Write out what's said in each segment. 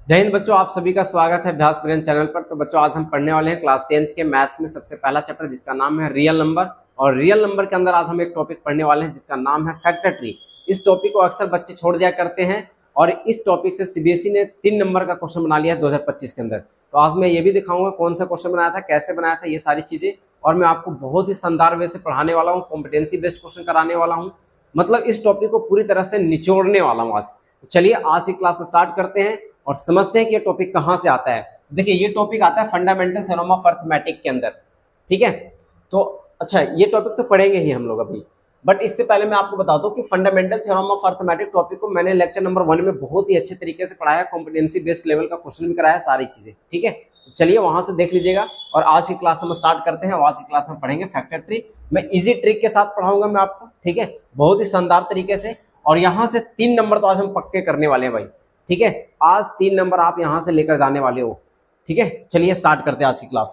जय हिंद बच्चों, आप सभी का स्वागत है अभ्यास प्रियन चैनल पर। तो बच्चों, आज हम पढ़ने वाले हैं क्लास 10th के मैथ्स में सबसे पहला चैप्टर जिसका नाम है रियल नंबर। और रियल नंबर के अंदर आज हम एक टॉपिक पढ़ने वाले हैं जिसका नाम है फैक्टर ट्री। इस टॉपिक को अक्सर बच्चे छोड़ दिया करते हैं और इस टॉपिक से सीबीएसई ने 3 नंबर का क्वेश्चन बना लिया है 2025 के अंदर। तो आज मैं ये भी दिखाऊंगा कौन सा क्वेश्चन बनाया था, कैसे बनाया था, ये सारी चीजें। और मैं आपको बहुत ही शानदार वे से पढ़ाने वाला हूँ, कॉम्पिटेंसी बेस्ड क्वेश्चन कराने वाला हूँ। मतलब इस टॉपिक को पूरी तरह से निचोड़ने वाला हूँ आज। तो चलिए आज की क्लास स्टार्ट करते हैं और समझते हैं कि ये टॉपिक कहाँ से आता है। देखिए, ये टॉपिक आता है फंडामेंटल थ्योरम ऑफ अरिथमेटिक के अंदर। ठीक है, तो अच्छा, ये टॉपिक तो पढ़ेंगे ही हम लोग अभी, बट इससे पहले मैं आपको बता दूं कि fundamental theorem of arithmetic topic को मैंने लेक्चर नंबर 1 में बहुत ही अच्छे तरीके से पढ़ाया, कॉम्पिटेंसी बेस्ड लेवल का क्वेश्चन भी कराया, सारी चीजें। ठीक है, तो चलिए वहां से देख लीजिएगा और आज की क्लास हम स्टार्ट करते हैं। आज की क्लास में पढ़ेंगे फैक्टर ट्री। मैं इजी ट्रिक के साथ पढ़ाऊंगा मैं आपको, ठीक है, बहुत ही शानदार तरीके से। और यहाँ से 3 नंबर तो आज हम पक्के करने वाले हैं भाई। ठीक है, आज 3 नंबर आप यहां से लेकर जाने वाले हो। ठीक है, चलिए स्टार्ट करते हैं आज की क्लास।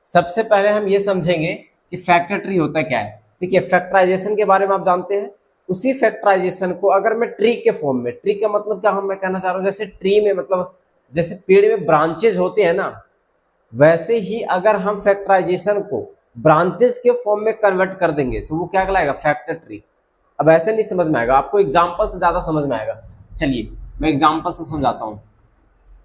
सबसे पहले हम ये समझेंगे कि फैक्टर ट्री होता क्या है। देखिए, फैक्टराइजेशन के बारे में आप जानते हैं। उसी फैक्टराइजेशन को अगर मैं ट्री के फॉर्म में, ट्री का मतलब क्या हम मैं कहना चाह रहा हूँ, जैसे ट्री में मतलब जैसे पेड़ में ब्रांचेज होते हैं ना, वैसे ही अगर हम फैक्टराइजेशन को ब्रांचेस के फॉर्म में कन्वर्ट कर देंगे तो वो क्या कहलाएगा, फैक्टर ट्री। अब ऐसे नहीं समझ में आएगा आपको, एग्जाम्पल से ज्यादा समझ में आएगा। चलिए मैं एग्जाम्पल से समझाता हूँ।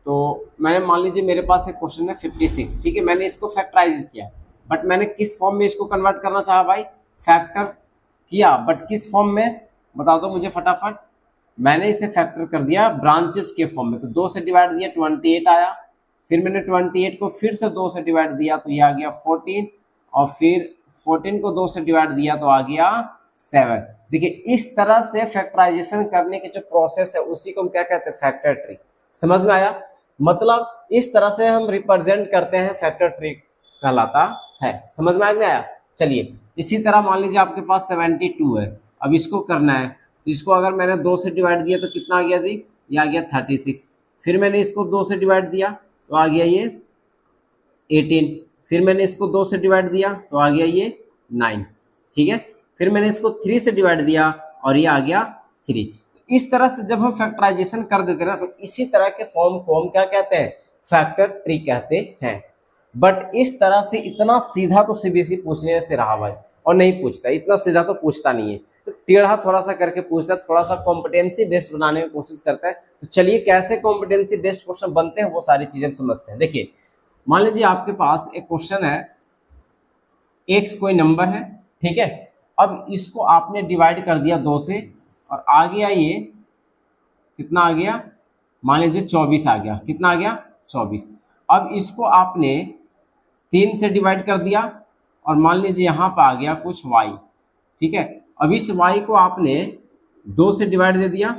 तो मैंने मान लीजिए मेरे पास एक क्वेश्चन है 56, ठीक है, मैंने इसको फैक्टराइज किया, बट मैंने किस फॉर्म में इसको कन्वर्ट करना चाहा भाई, फैक्टर किया, बट किस फॉर्म में बता दो मुझे फटाफट। मैंने इसे फैक्टर कर दिया ब्रांचेस के फॉर्म में, तो 2 से डिवाइड दिया 28 आया, फिर मैंने 28 को फिर से 2 से डिवाइड दिया तो ये आ गया 14, और फिर 14 को 2 से डिवाइड दिया तो आ गया 7। देखिए, इस तरह से फैक्टराइजेशन करने की जो प्रोसेस है उसी को हम क्या कहते हैं, फैक्टर ट्री। समझ में आया? मतलब इस तरह से हम रिप्रेजेंट करते हैं, फैक्टर ट्री कहलाता है। समझ में आया? चलिए, इसी तरह मान लीजिए आपके पास 72 है, अब इसको करना है, तो इसको अगर मैंने 2 से डिवाइड दिया तो कितना आ गया जी, ये आ गया 36। फिर मैंने इसको 2 से डिवाइड दिया तो आ गया ये 18, फिर मैंने इसको 2 से डिवाइड दिया तो आ गया ये 9। ठीक है, फिर मैंने इसको 3 से डिवाइड दिया और ये आ गया 3। इस तरह से जब हम फैक्टराइजेशन कर देते हैं तो इसी तरह के फॉर्म को हम क्या कहते हैं, फैक्टर ट्री कहते हैं। बट इस तरह से इतना सीधा तो सीबीएसई पूछने से रहा भाई, और नहीं पूछता, इतना सीधा तो पूछता नहीं है, तो टेढ़ा थोड़ा सा करके पूछता है, थोड़ा सा कॉम्पिटेंसी बेस्ड बनाने की कोशिश करता है। तो चलिए कैसे कॉम्पिटेंसी बेस्ड क्वेश्चन बनते हैं वो सारी चीजें समझते हैं। देखिए, मान लीजिए आपके पास एक क्वेश्चन है, एक्स कोई नंबर है, ठीक है, अब इसको आपने डिवाइड कर दिया 2 से और आ गया ये कितना आ गया, मान लीजिए 24 आ गया। कितना आ गया, 24। अब इसको आपने 3 से डिवाइड कर दिया और मान लीजिए यहाँ पर आ गया कुछ y। ठीक है, अब इस y को आपने 2 से डिवाइड दे दिया,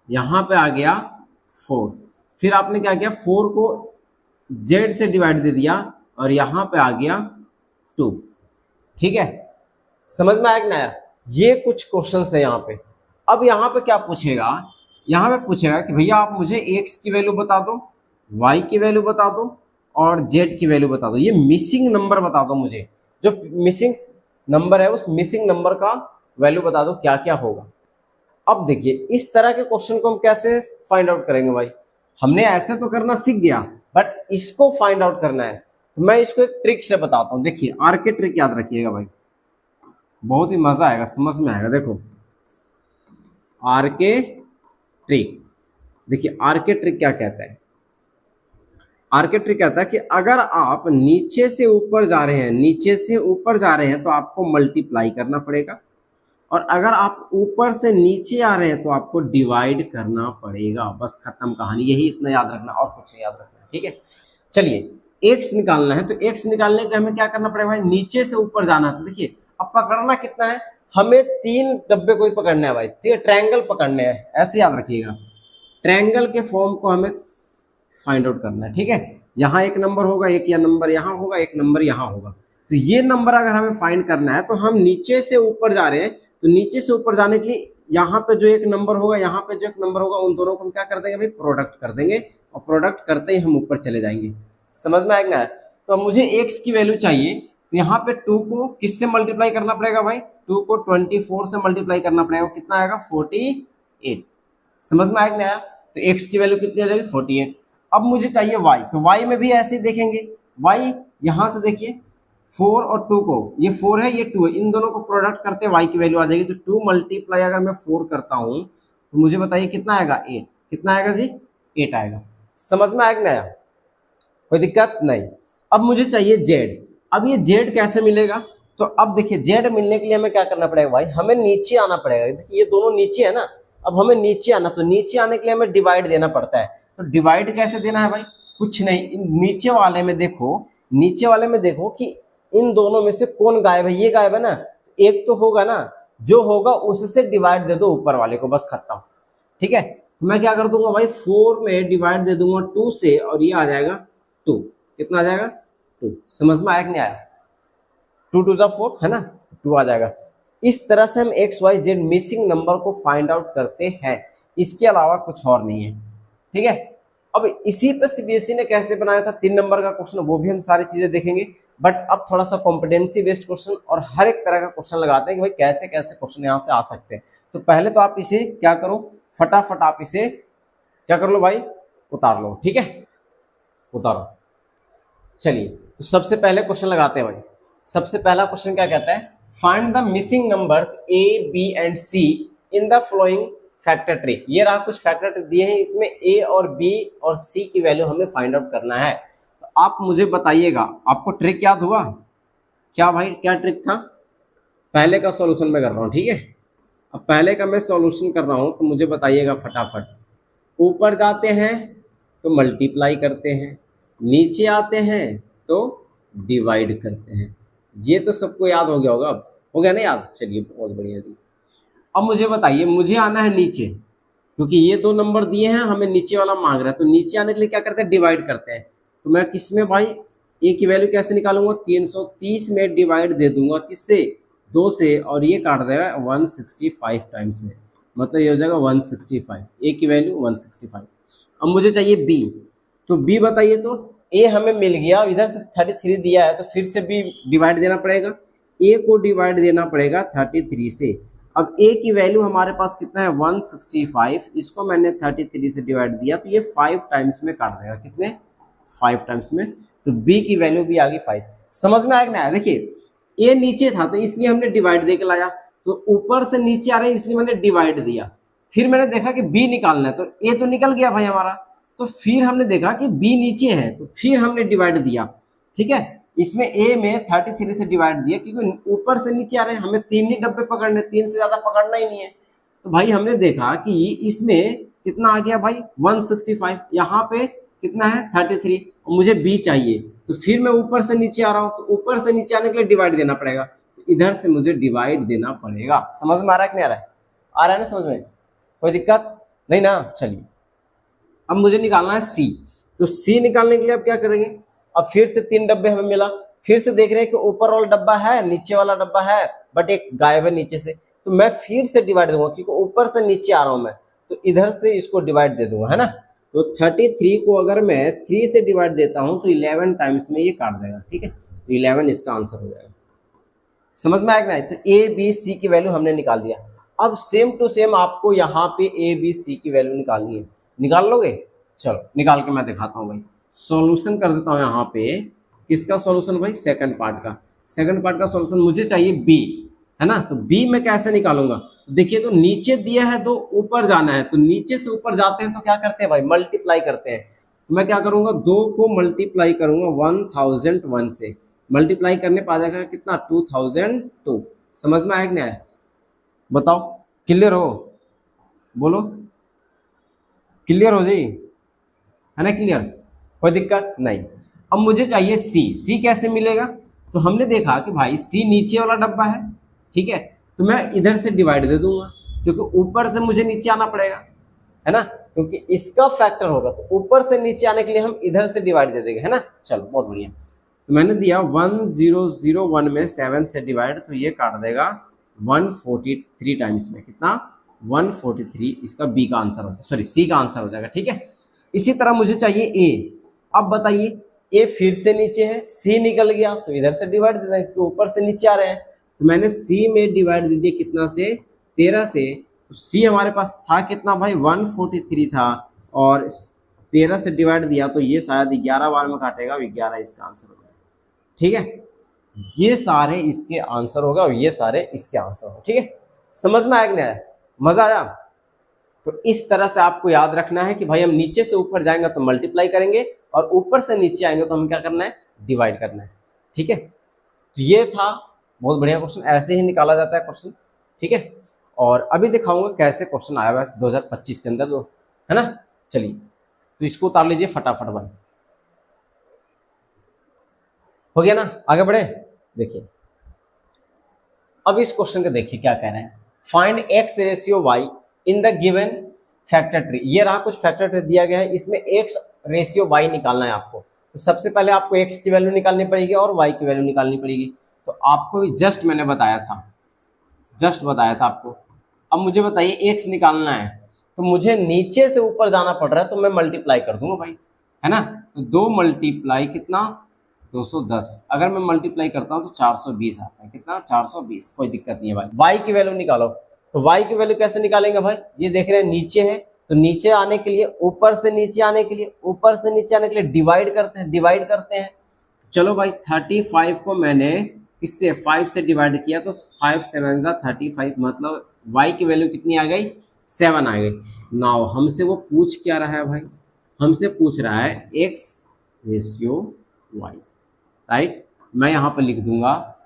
यहाँ पे आ गया 4। फिर आपने क्या किया, 4 को z से डिवाइड दे दिया और यहाँ पे आ गया 2। ठीक है, समझ में आया कि नहीं? ये कुछ क्वेश्चंस है यहाँ पे। अब यहाँ पे क्या पूछेगा, यहाँ पे पूछेगा कि भैया आप मुझे x की वैल्यू बता दो, y की वैल्यू बता दो और z की वैल्यू बता दो। ये मिसिंग नंबर बता दो मुझे, जो मिसिंग नंबर है उस मिसिंग नंबर का वैल्यू बता दो, क्या क्या होगा। अब देखिए, इस तरह के क्वेश्चन को हम कैसे फाइंड आउट करेंगे भाई, हमने ऐसे तो करना सीख गया, बट इसको फाइंड आउट करना है। तो मैं इसको एक ट्रिक से बताता हूँ। देखिए, आर के ट्रिक याद रखिएगा भाई, बहुत ही मजा आएगा, समझ में आएगा। देखो, आर के ट्रिक, देखिए आर के ट्रिक क्या कहता है। आर के ट्रिक कहता है कि अगर आप नीचे से ऊपर जा रहे हैं, नीचे से ऊपर जा रहे हैं तो आपको मल्टीप्लाई करना पड़ेगा, और अगर आप ऊपर से नीचे आ रहे हैं तो आपको डिवाइड करना पड़ेगा। बस खत्म कहानी, यही इतना याद रखना और कुछ नहीं याद रखना। ठीक है, चलिए एक्स निकालना है, तो एक्स निकालने के हमें क्या करना पड़ेगा भाई, नीचे से ऊपर जाना है। तो देखिए, अब पकड़ना कितना है, हमें 3 डब्बे को ही पकड़ना है भाई, 3 ट्रायंगल पकड़ने हैं, ऐसे याद रखिएगा। ट्रायंगल के फॉर्म को हमें फाइंड आउट करना है। ठीक है, यहाँ एक नंबर होगा, एक या नंबर यहाँ होगा, एक नंबर यहाँ होगा। तो ये नंबर अगर हमें फाइंड करना है तो हम नीचे से ऊपर जा रहे हैं, तो नीचे से ऊपर जाने के लिए यहाँ पे जो एक नंबर होगा, यहाँ पे जो एक नंबर होगा, उन दोनों को हम क्या कर देंगे भाई, प्रोडक्ट कर देंगे, और प्रोडक्ट करते ही हम ऊपर चले जाएंगे। समझ में आएगा? तो मुझे एक्स की वैल्यू चाहिए, तो यहाँ पे 2 को किससे मल्टीप्लाई करना पड़ेगा भाई, 2 को 24 से मल्टीप्लाई करना पड़ेगा, कितना आएगा, 48। समझ में आएगा? तो x की वैल्यू कितनी आ जाएगी 48। अब मुझे चाहिए y, तो y में भी ऐसे ही देखेंगे, y यहाँ से देखिए 4 और 2 को, ये 4 है ये 2 है, इन दोनों को प्रोडक्ट करते हैं y की वैल्यू आ जाएगी। तो 2 मल्टीप्लाई अगर मैं 4 करता हूँ तो मुझे बताइए कितना आएगा 8, कितना आएगा जी 8 आएगा। समझ में आएगा नया, कोई दिक्कत नहीं। अब मुझे चाहिए z, अब ये z कैसे मिलेगा, तो अब देखिए z मिलने के लिए हमें क्या करना पड़ेगा भाई, हमें नीचे आना पड़ेगा। देखिए ये दोनों नीचे है ना, अब हमें नीचे आना, तो नीचे आने के लिए हमें डिवाइड देना पड़ता है। तो डिवाइड कैसे देना है भाई, कुछ नहीं, नीचे वाले में देखो, नीचे वाले में देखो कि इन दोनों में से कौन गायब है, ये गायब है ना, एक तो होगा ना, जो होगा उससे डिवाइड दे दो ऊपर वाले को, बस खत्म। ठीक है, तो मैं क्या कर दूंगा भाई 4 में डिवाइड दे दूंगा 2 से, और ये आ जाएगा 2, कितना आ जाएगा 2। समझ में आया कि नहीं आया, 2 2 जा 4 है ना, 2 आ जाएगा। इस तरह से हम X Y Z missing number को फाइंड आउट करते हैं, इसके अलावा कुछ और नहीं है। ठीक है, अब इसी पे सीबीएसई ने कैसे बनाया था 3 नंबर का क्वेश्चन, वो भी हम सारी चीजें देखेंगे। बट अब थोड़ा सा कॉम्पिटेंसी बेस्ड क्वेश्चन और हर एक तरह का क्वेश्चन लगाते हैं कि भाई कैसे कैसे क्वेश्चन यहाँ से आ सकते हैं। तो पहले तो आप इसे क्या करो, फटाफट आप इसे क्या कर लो भाई, उतार लो। ठीक है, उतारो। चलिए, तो सबसे पहले क्वेश्चन लगाते हैं भाई। सबसे पहला क्वेश्चन क्या कहता है, find the missing numbers A B and C in the flowing factor tree. ये रहा कुछ फैक्टर ट्री दिए हैं, इसमें ए और बी और सी की वैल्यू हमें फाइंड आउट करना है। तो आप मुझे बताइएगा, आपको ट्रिक याद हुआ क्या भाई, क्या ट्रिक था? पहले का सॉल्यूशन मैं कर रहा हूँ, ठीक है। अब पहले का मैं सॉल्यूशन कर रहा हूँ, तो मुझे बताइएगा फटाफट। ऊपर जाते हैं तो मल्टीप्लाई करते हैं, नीचे आते हैं तो डिवाइड करते हैं। ये तो सबको याद हो गया होगा, अब हो गया ना याद, चलिए बहुत बढ़िया जी। अब मुझे बताइए, मुझे आना है नीचे, क्योंकि ये 2 नंबर दिए हैं, हमें नीचे वाला मांग रहा है, तो नीचे आने के लिए क्या करते हैं, डिवाइड करते हैं। तो मैं किस में भाई ए की वैल्यू कैसे निकालूंगा, 330 में डिवाइड दे दूंगा, किससे, 2 से, और ये काट देगा 165 टाइम्स में, मतलब ये हो जाएगा 165, ए की वैल्यू 165। अब मुझे चाहिए बी, तो बी बताइए, तो ए हमें मिल गया, इधर से 33 दिया है, तो फिर से बी डिवाइड देना पड़ेगा, ए को डिवाइड देना पड़ेगा 33 से। अब ए की वैल्यू हमारे पास कितना है 165, इसको मैंने 33 से डिवाइड दिया, तो ये 5 टाइम्स में काट देगा, कितने 5 टाइम्स में, तो बी की वैल्यू भी आ गई 5। समझ में आया कि नहीं आया? देखिए ए नीचे था तो इसलिए हमने डिवाइड दे के लाया, तो ऊपर से नीचे आ रहे हैं इसलिए मैंने डिवाइड दिया। फिर मैंने देखा कि बी निकालना है, तो ए तो निकल गया भाई हमारा, तो फिर हमने देखा कि बी नीचे है, तो फिर हमने डिवाइड दिया। ठीक है, इसमें ए में 33 से डिवाइड दिया, क्योंकि ऊपर से नीचे आ रहे हैं, हमें 3 ही डब्बे पकड़ने, 3 से ज्यादा पकड़ना ही नहीं है। तो भाई हमने देखा कि इसमें कितना आ गया भाई 165, यहाँ पे कितना है 33, और मुझे बी चाहिए, तो फिर मैं ऊपर से नीचे आ रहा हूँ, तो ऊपर से नीचे आने के लिए डिवाइड देना पड़ेगा, तो इधर से मुझे डिवाइड देना पड़ेगा। समझ में आ रहा है कि नहीं आ रहा है? आ रहा है ना समझ में, कोई दिक्कत नहीं ना। चलिए, अब मुझे निकालना है सी, तो सी निकालने के लिए अब क्या करेंगे, अब फिर से 3 डब्बे हमें मिला, फिर से देख रहे हैं कि ऊपर वाला डब्बा है, नीचे वाला डब्बा है, बट एक गायब है नीचे से, तो मैं फिर से डिवाइड दूंगा, क्योंकि ऊपर से नीचे आ रहा हूं मैं, तो इधर से इसको डिवाइड दे दूंगा, है ना। तो 33 को अगर मैं 3 से डिवाइड देता हूं तो 11 टाइम्स में ये काट देगा। ठीक है, तो 11 इसका आंसर हो जाएगा। समझ में आएगा? तो ए बी सी की वैल्यू हमने निकाल दिया। अब सेम टू सेम आपको यहाँ पे ए बी सी की वैल्यू निकालनी है, निकाल लोगे? चलो निकाल के मैं दिखाता हूँ भाई, सॉल्यूशन कर देता हूँ यहाँ पे। किसका सॉल्यूशन भाई? सेकंड पार्ट का। सेकंड पार्ट का सॉल्यूशन मुझे चाहिए बी, है ना। तो बी मैं कैसे निकालूंगा, तो देखिए, तो नीचे दिया है तो ऊपर जाना है, तो नीचे से ऊपर जाते हैं तो क्या करते हैं भाई, मल्टीप्लाई करते हैं। तो मैं क्या करूंगा, 2 को मल्टीप्लाई करूंगा 1001 से, मल्टीप्लाई करने पा जाएगा कितना 2002। समझ में आया कि नहीं आया? बताओ, क्लियर हो? बोलो, क्लियर हो जी, है ना क्लियर, कोई दिक्कत नहीं। अब मुझे चाहिए सी, सी कैसे मिलेगा, तो हमने देखा कि भाई सी नीचे वाला डब्बा है, ठीक है, तो मैं इधर से डिवाइड दे दूंगा, क्योंकि ऊपर से मुझे नीचे आना पड़ेगा, है ना, क्योंकि इसका फैक्टर होगा, तो ऊपर से नीचे आने के लिए हम इधर से डिवाइड दे देंगे, है ना। चलो बहुत बढ़िया, तो मैंने दिया 1001 में 7 से डिवाइड, तो ये काट देगा 143 टाइम्स में, कितना 143, इसका बी का आंसर होगा, सॉरी सी का आंसर हो जाएगा। ठीक है, इसी तरह मुझे चाहिए ए। अब बताइए, ए फिर से नीचे है, सी निकल गया, तो इधर से डिवाइड दे देंगे, ऊपर से नीचे आ रहे हैं, तो मैंने सी में डिवाइड दे दिया, कितना से 13 से, तो सी हमारे पास था कितना भाई 143 था, और 13 से डिवाइड दिया तो ये शायद 11 बार में काटेगा, 11 इसका आंसर होगा। ठीक है, ये सारे इसके आंसर होगा और ये सारे इसके आंसर होगा। ठीक है, समझ में आया कि नहीं आया? मजा आया? तो इस तरह से आपको याद रखना है कि भाई हम नीचे से ऊपर जाएंगे तो मल्टीप्लाई करेंगे और ऊपर से नीचे आएंगे तो हमें क्या करना है? डिवाइड करना है। ठीक है, तो ये था बहुत बढ़िया क्वेश्चन, ऐसे ही निकाला जाता है क्वेश्चन। ठीक है, और अभी दिखाऊंगा कैसे क्वेश्चन आया हुआ है 2025 के अंदर, है ना। चलिए, तो इसको उतार लीजिए फटाफट भाई। हो गया ना, आगे बढ़े। देखिए अब इस क्वेश्चन को देखिए क्या कह रहे हैं। Find X ratio Y in the given factor tree. ये रहा कुछ फैक्टर ट्री दिया गया है, इसमें एक्स रेशियो वाई निकालना है आपको। तो सबसे पहले आपको एक्स की वैल्यू निकालनी पड़ेगी और वाई की वैल्यू निकालनी पड़ेगी। तो आपको भी जस्ट मैंने बताया था, आपको। अब मुझे बताइए एक्स निकालना है तो मुझे नीचे से ऊपर जाना पड़ रहा है, तो मैं मल्टीप्लाई कर दूंगा भाई, है ना। तो 2 मल्टीप्लाई कितना? 210। अगर मैं मल्टीप्लाई करता हूं तो 420 आता है। कितना? 420। कोई दिक्कत नहीं है भाई। वाई की वैल्यू निकालो। तो वाई की वैल्यू कैसे निकालेंगे भाई? ये देख रहे हैं नीचे है, तो नीचे आने के लिए, ऊपर से नीचे आने के लिए डिवाइड करते हैं। चलो भाई, 35 को मैंने इससे 5 से डिवाइड किया तो 5 7 जा 35, मतलब y की वैल्यू कितनी आ गई? 7 आ गई। नाउ हमसे वो पूछ क्या रहा है भाई? हमसे पूछ रहा है x रेशियो y, राइट। मैं यहाँ पर लिख दूंगा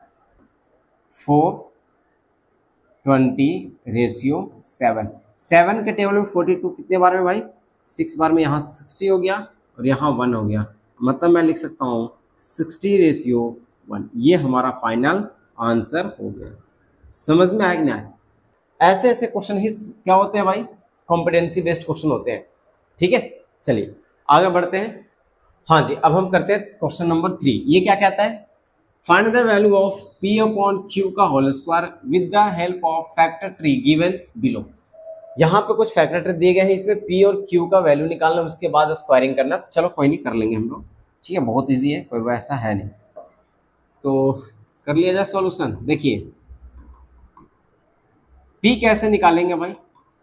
420 रेशियो 7। 7 के टेबल में 42 कितने बार में भाई? 6 बार में। यहाँ 60 हो गया और यहाँ 1 हो गया, मतलब मैं लिख सकता हूँ 60 रेशियो 1। ये हमारा फाइनल आंसर हो गया। समझ में आया कि नहीं आया? ऐसे ऐसे क्वेश्चन ही क्या होते हैं भाई? कॉम्पिटेंसी बेस्ड क्वेश्चन होते हैं। ठीक है, चलिए आगे बढ़ते हैं। हाँ जी, अब हम करते हैं क्वेश्चन नंबर 3। ये क्या कहता है? Find the value of p upon q का whole square with the help of factor tree given below. यहाँ पे कुछ फैक्टर ट्री दिए गए हैं, इसमें p और q का वैल्यू निकालना, उसके बाद स्क्वायरिंग करना। तो चलो कोई नहीं, कर लेंगे हम लोग। ठीक है, बहुत ईजी है, कोई वैसा है नहीं। तो कर लिया जाए सॉल्यूशन। देखिए p कैसे निकालेंगे भाई?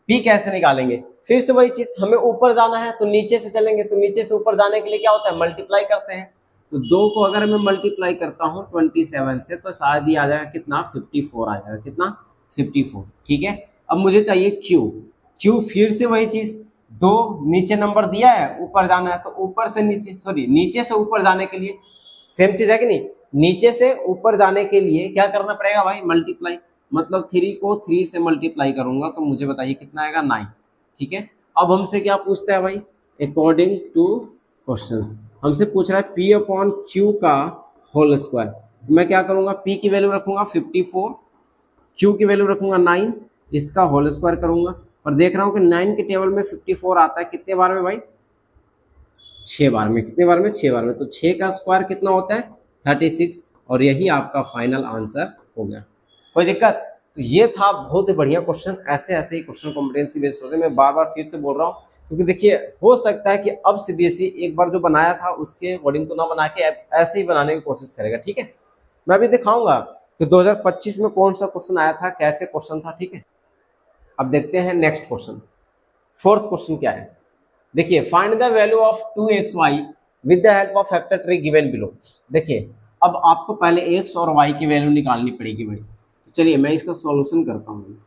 p कैसे निकालेंगे? फिर से वही चीज, हमें ऊपर जाना है तो नीचे से चलेंगे। तो नीचे से ऊपर जाने के लिए क्या होता है? मल्टीप्लाई करते हैं। तो 2 को अगर मैं मल्टीप्लाई करता हूँ 27 से तो शायद ये आ जाएगा कितना? 54 आ जाएगा। कितना? 54। ठीक है, अब मुझे चाहिए q। फिर से वही चीज, 2 नीचे नंबर दिया है, ऊपर जाना है, तो ऊपर से नीचे, सॉरी नीचे से ऊपर जाने के लिए सेम चीज है कि नहीं? नीचे से ऊपर जाने के लिए क्या करना पड़ेगा भाई? मल्टीप्लाई। मतलब 3 को 3 से मल्टीप्लाई करूंगा तो मुझे बताइए कितना आएगा? 9। ठीक है, अब हमसे क्या पूछता है भाई? अकॉर्डिंग टू क्वेश्चंस हमसे पूछ रहा है p अपॉन q का होल स्क्वायर। मैं क्या करूंगा? p की वैल्यू रखूंगा 54, q की वैल्यू रखूंगा 9, इसका होल स्क्वायर करूंगा। और देख रहा हूं कि 9 के टेबल में 54 आता है। कितने बार में भाई? 6 बार में। कितने बार में? 6 बार में। तो 6 का स्क्वायर कितना होता है? 36। और यही आपका फाइनल आंसर हो गया। कोई दिक्कत? तो ये था बहुत ही बढ़िया क्वेश्चन। ऐसे ऐसे ही क्वेश्चन कॉम्पिटेंसी बेस्ड होते हैं। मैं बार बार फिर से बोल रहा हूँ क्योंकि देखिए हो सकता है कि अब सीबीएसई एक बार जो बनाया था उसके अकॉर्डिंग तो ना बना के ऐसे ही बनाने की कोशिश करेगा। ठीक है, मैं अभी दिखाऊंगा कि 2025 में कौन सा क्वेश्चन आया था, कैसे क्वेश्चन था। ठीक है, अब देखते हैं नेक्स्ट क्वेश्चन। 4th क्वेश्चन क्या है? देखिए, find the value of 2xy with the help of factor tree given below. देखिए, अब आपको पहले x और y की वैल्यू निकालनी पड़ेगी भाई। तो चलिए मैं इसका सॉल्यूशन करता हूँ।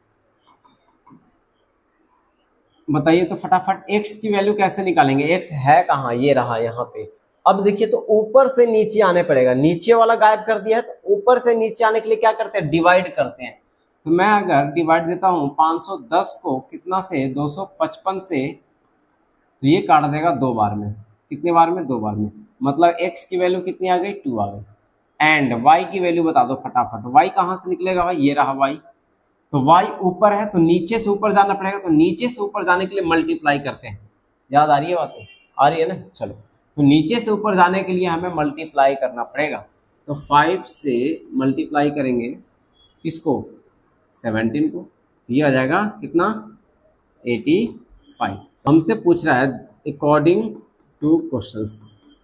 बताइए तो फटाफट, x की वैल्यू कैसे निकालेंगे? x है कहाँ? ये रहा यहाँ पे। अब देखिए, तो ऊपर से नीचे आने पड़ेगा। नीचे वाला गायब कर दिया है तो ऊपर से नीचे आने के लिए क्या करते हैं? डिवाइड करते हैं। तो मैं अगर डिवाइड देता हूँ 510 को कितना से? 255 से, तो ये काट देगा 2 बार में। कितने बार में? 2 बार में। मतलब x की वैल्यू कितनी आ गई? 2 आ गई। एंड y की वैल्यू बता दो फटाफट। y कहाँ से निकलेगा भाई? ये रहा y। तो y ऊपर है तो नीचे से ऊपर जाना पड़ेगा। तो नीचे से ऊपर जाने के लिए मल्टीप्लाई करते हैं। याद आ रही है बातें? आ रही है ना? चलो, तो नीचे से ऊपर जाने के लिए हमें मल्टीप्लाई करना पड़ेगा। तो 5 से मल्टीप्लाई करेंगे किसको? 17 को। ये आ जाएगा कितना? 85। हमसे पूछ रहा है अकॉर्डिंग टू क्वेश्चंस।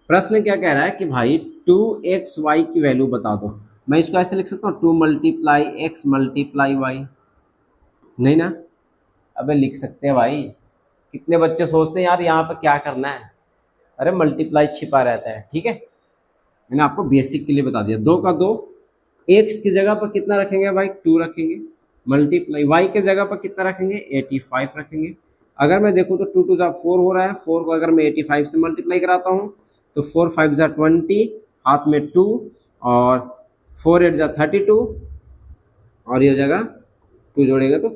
प्रश्न क्या कह रहा है कि भाई 2xy की वैल्यू बता दो। मैं इसको ऐसे लिख सकता हूँ 2 मल्टीप्लाई x मल्टीप्लाई y। नहीं ना? अबे लिख सकते हैं भाई, कितने बच्चे सोचते हैं यार यहाँ पर क्या करना है, अरे मल्टीप्लाई छिपा रहता है। ठीक है, मैंने आपको बेसिक के लिए बता दिया। 2 का 2, एक्स की जगह पर कितना रखेंगे भाई 2 रखेंगे, मल्टीप्लाई वाई के जगह पर कितना रखेंगे 85 रखेंगे। अगर मैं देखूँ तो 2 2 जा 4 हो रहा है, 4 को अगर मैं 85 से मल्टीप्लाई कराता हूँ तो 4 5 जा 20, हाथ में 2 और 4 8 जा 32 और ये जगह 2 जोड़ेगा तो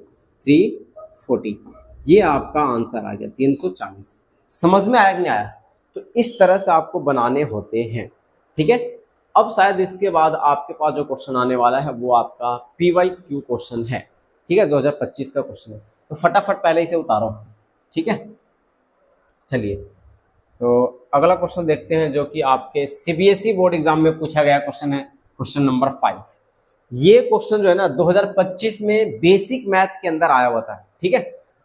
340। ये आपका आंसर आ गया 340। समझ में आया कि नहीं आया? तो इस तरह से आपको बनाने होते हैं। ठीक है, अब शायद इसके बाद आपके पास जो क्वेश्चन आने वाला है वो आपका PYQ क्वेश्चन है। ठीक है, 2025 का क्वेश्चन है, तो फटाफट पहले इसे उतारो। ठीक है, चलिए तो अगला क्वेश्चन देखते हैं जो कि आपके CBSE बोर्ड एग्जाम में पूछा गया क्वेश्चन है, क्वेश्चन नंबर 5। ये क्वेश्चन जो है ना 2025 में बेसिक मैथ के अंदर आया हुआ था। ठीक है,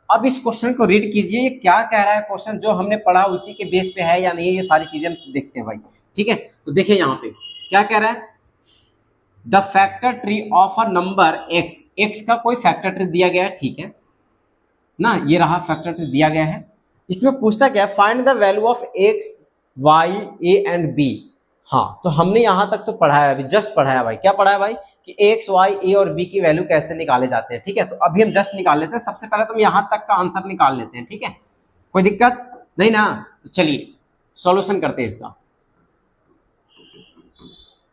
अब इस क्वेश्चन को रीड कीजिए, ये क्या कह रहा है क्वेश्चन, जो हमने पढ़ा उसी के बेस पे है या नहीं है, ये सारी चीजें हम देखते हैं भाई। ठीक है, तो देखिए यहाँ पे क्या कह रहा है, the factor tree of a number x, x का कोई फैक्टर ट्री दिया गया है। ठीक है ना, ये रहा फैक्टर ट्री दिया गया है। इसमें पूछता क्या है, find the value of X Y A and B. हाँ, तो हमने यहां तक तो पढ़ाया, अभी जस्ट पढ़ाया भाई। क्या पढ़ाया भाई कि एक्स वाई ए और बी की वैल्यू कैसे निकाले जाते हैं। ठीक है, तो अभी हम जस्ट निकाल लेते हैं। सबसे पहले तो हम यहां तक का आंसर निकाल लेते हैं। ठीक है, कोई दिक्कत नहीं ना? तो चलिए सॉल्यूशन करते हैं इसका।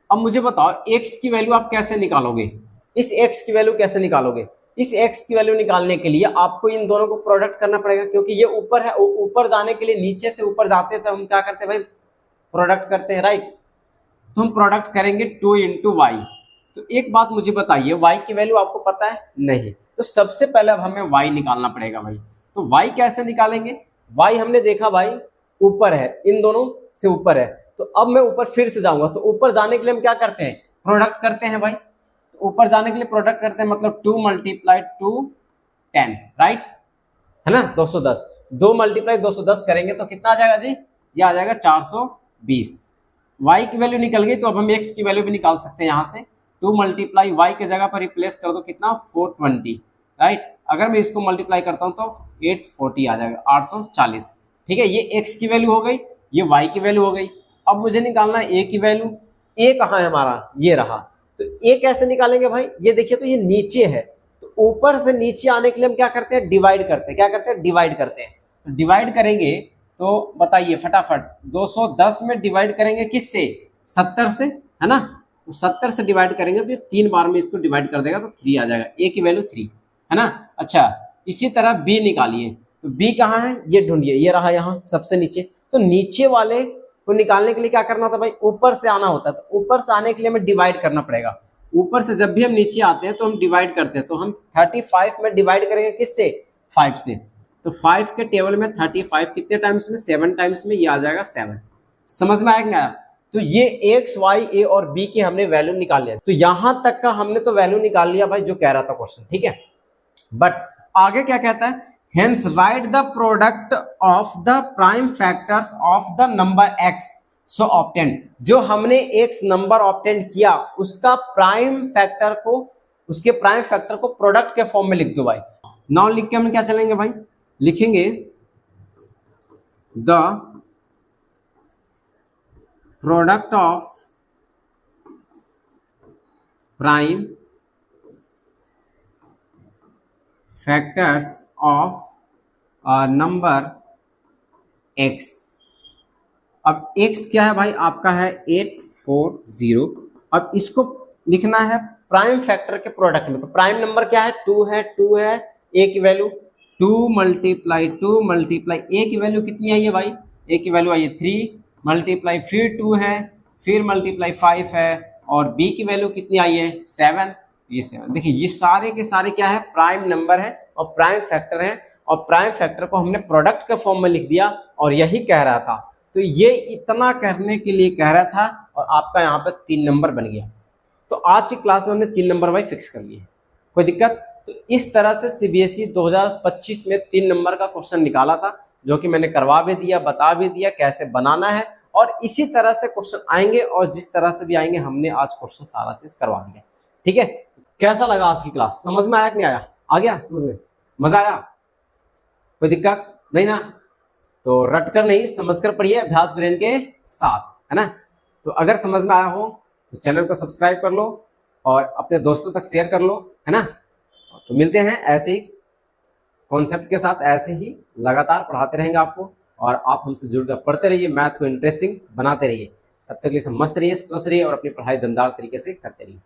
अब मुझे बताओ एक्स की वैल्यू आप कैसे निकालोगे, इस एक्स की वैल्यू कैसे निकालोगे? इस एक्स की वैल्यू निकालने के लिए आपको इन दोनों को प्रोडक्ट करना पड़ेगा, क्योंकि ये ऊपर है, ऊपर जाने के लिए नीचे से ऊपर जाते हैं तो हम क्या करते हैं भाई, प्रोडक्ट करते हैं, राइट। तो हम प्रोडक्ट करेंगे 2 इंटू वाई। तो एक बात मुझे बताइए, वाई की वैल्यू आपको पता है? नहीं। तो सबसे पहले अब हमें वाई निकालना पड़ेगा भाई। तो वाई कैसे निकालेंगे? वाई हमने देखा भाई ऊपर है, इन दोनों से ऊपर है, तो अब मैं ऊपर फिर से जाऊंगा। तो ऊपर जाने के लिए हम क्या करते हैं, प्रोडक्ट करते हैं भाई। तो ऊपर जाने के लिए प्रोडक्ट करते हैं, मतलब 2 मल्टीप्लाई 2 10, राइट है ना, 210। 2 मल्टीप्लाई 210 करेंगे तो कितना आ जाएगा जी, ये आ जाएगा 420। y की वैल्यू निकल गई, तो अब हम x की वैल्यू भी निकाल सकते हैं यहाँ से। 2 मल्टीप्लाई y के जगह पर रिप्लेस कर दो, कितना 420, राइट। अगर मैं इसको मल्टीप्लाई करता हूँ तो 840 आ जाएगा, 840। ठीक है, ये x की वैल्यू हो गई, ये y की वैल्यू हो गई। अब मुझे निकालना है a की वैल्यू। a कहाँ है हमारा, ये रहा। तो a कैसे निकालेंगे भाई, ये देखिए तो ये नीचे है, तो ऊपर से नीचे आने के लिए हम क्या करते हैं, डिवाइड करते हैं। क्या करते हैं, डिवाइड करते हैं। तो डिवाइड करेंगे तो बताइए फटाफट, 210 में डिवाइड करेंगे किससे, 70 से, है ना। तो 70 से डिवाइड करेंगे तो ये 3 बार में इसको डिवाइड कर देगा, तो 3 आ जाएगा, a की वैल्यू 3, है ना। अच्छा, इसी तरह b निकालिए। तो b कहाँ है, ये ढूंढिए, ये रहा यहाँ सबसे नीचे। तो नीचे वाले को निकालने के लिए क्या करना होता है भाई, ऊपर से आना होता है। तो ऊपर से आने के लिए हमें डिवाइड करना पड़ेगा। ऊपर से जब भी हम नीचे आते हैं तो हम डिवाइड करते हैं। तो हम 35 में डिवाइड करेंगे किससे, 5 से। तो 5 के टेबल में 35 कितने टाइम्स में, 7 टाइम्स में, ये आ जाएगा 7। समझ में आया कि आया? तो ये एक्स वाई ए और बी की हमने वैल्यू निकाल लिया। तो यहां तक का हमने तो वैल्यू निकाल लिया भाई, जो कह रहा था क्वेश्चन। ठीक है, बट आगे क्या कहता है, hence right the product of the prime factors of the number x so obtained. जो हमने एक्स नंबर ऑब्टेन किया उसका प्राइम फैक्टर को, उसके प्राइम फैक्टर को प्रोडक्ट के फॉर्म में लिख दो भाई। नाउ लिख के हम क्या चलेंगे भाई, लिखेंगे the product of prime factors of number x। अब x क्या है भाई, आपका है 840। अब इसको लिखना है प्राइम फैक्टर के प्रोडक्ट में। तो प्राइम नंबर क्या है, 2 है, 2 है, a की वैल्यू 2 मल्टीप्लाई 2 मल्टीप्लाई a की वैल्यू कितनी आई है भाई, a की वैल्यू आई है 3 मल्टीप्लाई फिर 2 है, फिर मल्टीप्लाई 5 है, और b की वैल्यू कितनी आई है 7, ये 7। देखिए ये सारे के सारे क्या है, प्राइम नंबर है और प्राइम फैक्टर है, और प्राइम फैक्टर को हमने प्रोडक्ट के फॉर्म में लिख दिया, और यही कह रहा था। तो ये इतना करने के लिए कह रहा था, और आपका यहाँ पे 3 नंबर बन गया। तो आज की क्लास में हमने 3 नंबर भाई फिक्स कर लिए, कोई दिक्कत? तो इस तरह से CBSE 2025 में 3 नंबर का क्वेश्चन निकाला था, जो कि मैंने करवा भी दिया, बता भी दिया कैसे बनाना है, और इसी तरह से क्वेश्चन आएंगे, और जिस तरह से भी आएंगे हमने आज क्वेश्चन सारा चीज करवा दिया। ठीक है, कैसा लगा आज की क्लास, समझ में आया कि नहीं आया? आ गया समझ में, मजा आया, कोई दिक्कत? नहीं ना, तो रट कर नहीं समझ कर पढ़िए अभ्यास ब्रेन के साथ, है ना। तो अगर समझ में आया हो तो चैनल को सब्सक्राइब कर लो और अपने दोस्तों तक शेयर कर लो, है ना। तो मिलते हैं ऐसे ही कॉन्सेप्ट के साथ, ऐसे ही लगातार पढ़ाते रहेंगे आपको, और आप हमसे जुड़कर पढ़ते रहिए, मैथ को इंटरेस्टिंग बनाते रहिए। तब तक के लिए सब मस्त रहिए, स्वस्थ रहिए और अपनी पढ़ाई दमदार तरीके से करते रहिए।